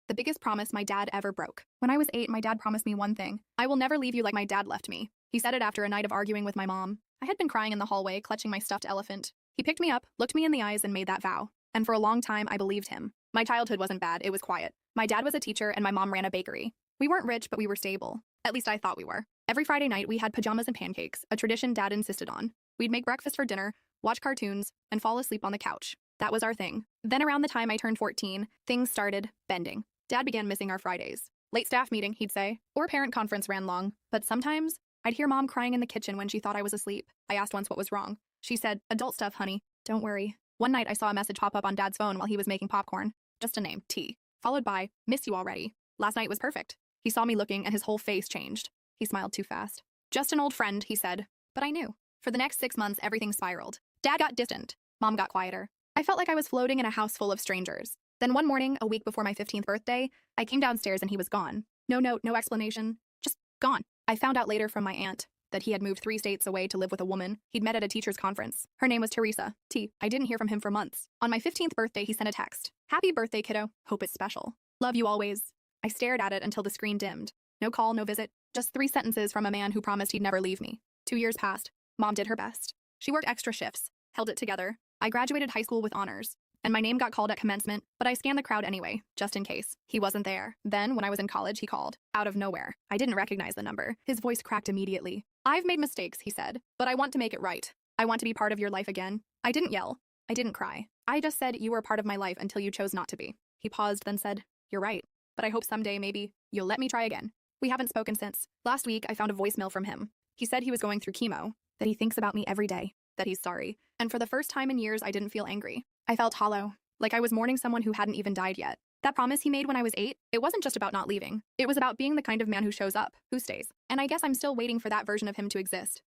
The biggest promise my dad ever broke. When I was 8, my dad promised me one thing: I will never leave you like my dad left me. He said it after a night of arguing with my mom. I had been crying in the hallway, clutching my stuffed elephant. He picked me up, looked me in the eyes, and made that vow. And for a long time, I believed him. My childhood wasn't bad, it was quiet. My dad was a teacher, and my mom ran a bakery. We weren't rich, but we were stable. At least I thought we were. Every Friday night, we had pajamas and pancakes, a tradition Dad insisted on. We'd make breakfast for dinner, watch cartoons, and fall asleep on the couch. That was our thing. Then around the time I turned 14, things started bending. Dad began missing our Fridays. Late staff meeting, he'd say, or parent conference ran long. But sometimes, I'd hear Mom crying in the kitchen when she thought I was asleep. I asked once what was wrong. She said, "Adult stuff, honey. Don't worry." One night, I saw a message pop up on Dad's phone while he was making popcorn. Just a name, T. Followed by, "Miss you already. Last night was perfect." He saw me looking and his whole face changed. He smiled too fast. "Just an old friend," he said. But I knew. For the next 6 months, everything spiraled. Dad got distant. Mom got quieter. I felt like I was floating in a house full of strangers. Then one morning, a week before my 15th birthday, I came downstairs and he was gone. No note, no explanation. Just gone. I found out later from my aunt that he had moved 3 states away to live with a woman he'd met at a teacher's conference. Her name was Teresa. I didn't hear from him for months. On my 15th birthday, he sent a text. "Happy birthday, kiddo. Hope it's special. Love you always." I stared at it until the screen dimmed. No call, no visit. Just 3 sentences from a man who promised he'd never leave me. 2 years passed. Mom did her best. She worked extra shifts, held it together. I graduated high school with honors, and my name got called at commencement, but I scanned the crowd anyway, just in case. He wasn't there. Then, when I was in college, he called. Out of nowhere. I didn't recognize the number. His voice cracked immediately. "I've made mistakes," he said, "but I want to make it right. I want to be part of your life again." I didn't yell. I didn't cry. I just said, "You were part of my life until you chose not to be." He paused, then said, "You're right, but I hope someday, maybe, you'll let me try again." We haven't spoken since. Last week, I found a voicemail from him. He said he was going through chemo, that he thinks about me every day, that he's sorry. And for the first time in years, I didn't feel angry. I felt hollow, like I was mourning someone who hadn't even died yet. That promise he made when I was 8, it wasn't just about not leaving. It was about being the kind of man who shows up, who stays. And I guess I'm still waiting for that version of him to exist.